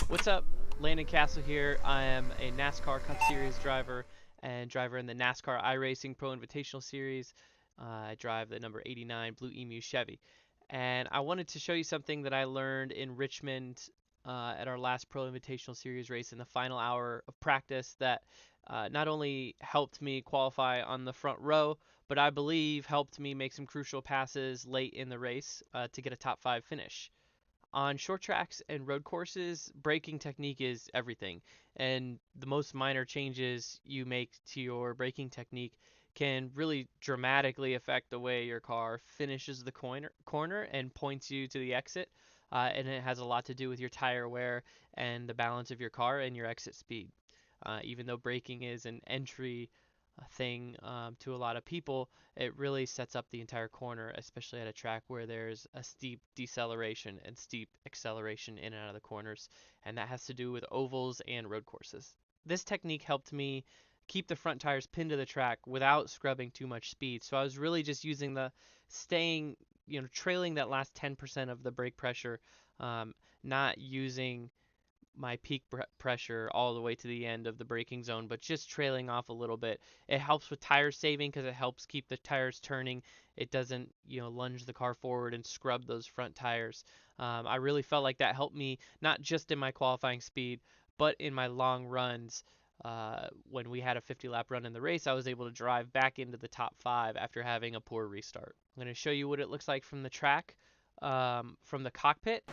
What's up? Landon Cassill here. I am a NASCAR Cup Series driver and driver in the NASCAR iRacing Pro Invitational Series. I drive the number 89 Blue Emu Chevy. And I wanted to show you something that I learned in Richmond at our last Pro Invitational Series race in the final hour of practice that not only helped me qualify on the front row, but I believe helped me make some crucial passes late in the race to get a top 5 finish. On short tracks and road courses, braking technique is everything, and the most minor changes you make to your braking technique can really dramatically affect the way your car finishes the corner and points you to the exit. And it has a lot to do with your tire wear and the balance of your car and your exit speed. Even though braking is an entry thing to a lot of people, it really sets up the entire corner, especially at a track where there's a steep deceleration and steep acceleration in and out of the corners, and that has to do with ovals and road courses. This technique helped me keep the front tires pinned to the track without scrubbing too much speed. So I was really just using the staying, trailing that last 10% of the brake pressure, not using my peak pressure all the way to the end of the braking zone, but just trailing off a little bit. It helps with tire saving because it helps keep the tires turning. It doesn't, lunge the car forward and scrub those front tires. I really felt like that helped me not just in my qualifying speed, but in my long runs. When we had a 50-lap run in the race, I was able to drive back into the top 5 after having a poor restart. I'm going to show you what it looks like from the track, from the cockpit.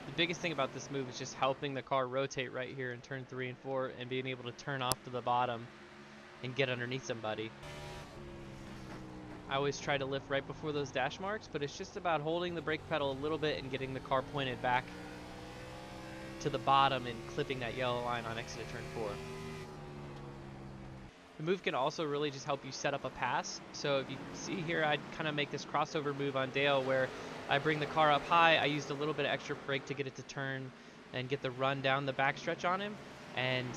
The biggest thing about this move is just helping the car rotate right here in turn 3 and 4 and being able to turn off to the bottom and get underneath somebody. I always try to lift right before those dash marks, but it's just about holding the brake pedal a little bit and getting the car pointed back to the bottom and clipping that yellow line on exit of turn 4. The move can also really just help you set up a pass. So if you see here, I'd kind of make this crossover move on Dale where I bring the car up high. I used a little bit of extra brake to get it to turn and get the run down the backstretch on him, and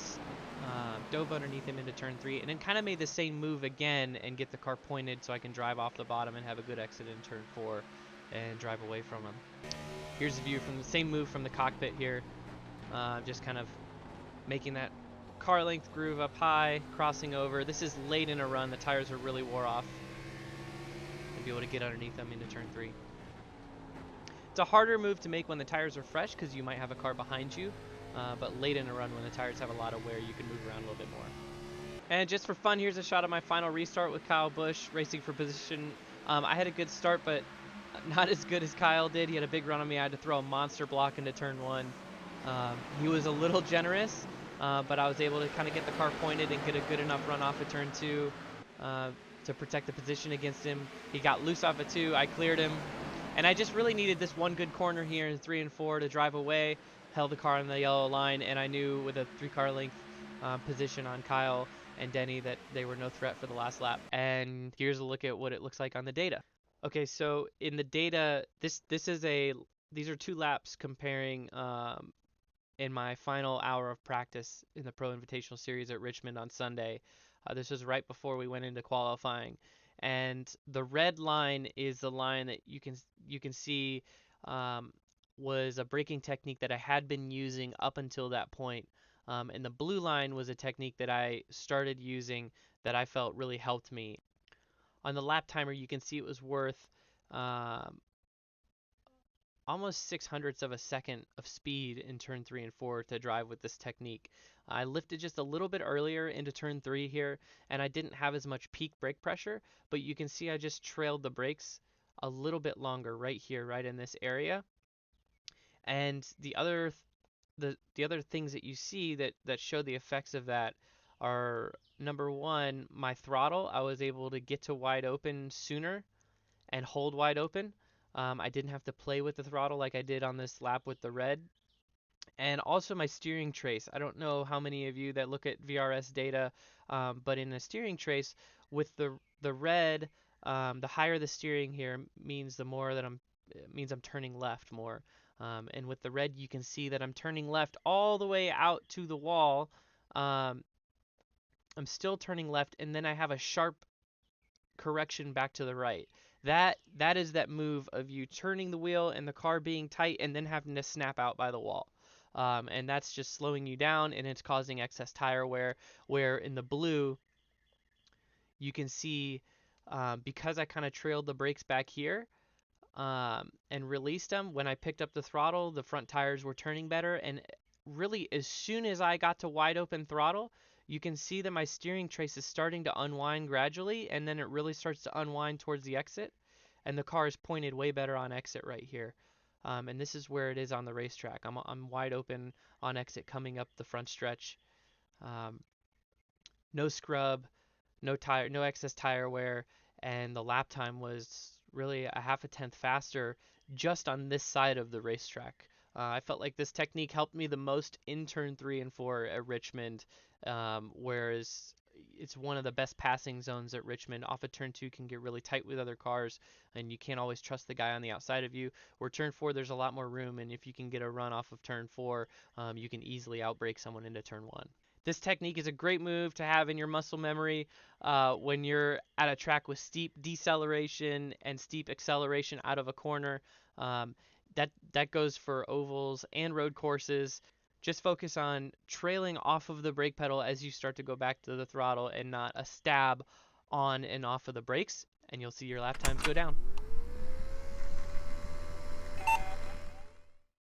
dove underneath him into turn 3, and then kind of made the same move again and get the car pointed so I can drive off the bottom and have a good exit in turn 4 and drive away from him. Here's a view from the same move from the cockpit here. Just kind of making that car length groove up high, crossing over. This is late in a run. The tires are really wore off. And be able to get underneath them into turn 3. It's a harder move to make when the tires are fresh because you might have a car behind you. But late in a run when the tires have a lot of wear, you can move around a little bit more. And just for fun, here's a shot of my final restart with Kyle Busch racing for position. I had a good start, but not as good as Kyle did. He had a big run on me. I had to throw a monster block into turn 1. He was a little generous. But I was able to kind of get the car pointed and get a good enough run off of turn 2 to protect the position against him. He got loose off of 2. I cleared him. And I just really needed this one good corner here in 3 and 4 to drive away, held the car on the yellow line, and I knew with a 3-car length position on Kyle and Denny that they were no threat for the last lap. And here's a look at what it looks like on the data. Okay, so in the data, these are 2 laps comparing in my final hour of practice in the Pro Invitational Series at Richmond on Sunday. This was right before we went into qualifying, and the red line is the line that you can see was a braking technique that I had been using up until that point, and the blue line was a technique that I started using that I felt really helped me. On the lap timer, you can see it was worth almost 600ths of a second of speed in turn 3 and 4 to drive with this technique. I lifted just a little bit earlier into turn 3 here, and I didn't have as much peak brake pressure, but you can see I just trailed the brakes a little bit longer right here, right in this area. And the other things that you see that show the effects of that are, number 1, my throttle. I was able to get to wide open sooner and hold wide open. I didn't have to play with the throttle like I did on this lap with the red. And also my steering trace. I don't know how many of you that look at VRS data, but in a steering trace with the red, the higher the steering here means the more that I'm turning left more. And with the red, you can see that I'm turning left all the way out to the wall. I'm still turning left, and then I have a sharp correction back to the right. That is that move of you turning the wheel and the car being tight and then having to snap out by the wall. and that's just slowing you down and it's causing excess tire wear. Where in the blue, you can see because I kind of trailed the brakes back here and released them, when I picked up the throttle, the front tires were turning better. And really, as soon as I got to wide open throttle, you can see that my steering trace is starting to unwind gradually, and then it really starts to unwind towards the exit. And the car is pointed way better on exit right here. And this is where it is on the racetrack. I'm wide open on exit coming up the front stretch. Um, no scrub, no excess tire wear, and the lap time was really a half a tenth faster just on this side of the racetrack. I felt like this technique helped me the most in turn 3 and 4 at Richmond, whereas it's one of the best passing zones at Richmond. Off of turn 2 can get really tight with other cars, and you can't always trust the guy on the outside of you. Where turn 4, there's a lot more room, and if you can get a run off of turn 4, you can easily outbrake someone into turn 1. This technique is a great move to have in your muscle memory when you're at a track with steep deceleration and steep acceleration out of a corner. Um, that goes for ovals and road courses. Just focus on trailing off of the brake pedal as you start to go back to the throttle and not a stab on and off of the brakes, and you'll see your lap times go down.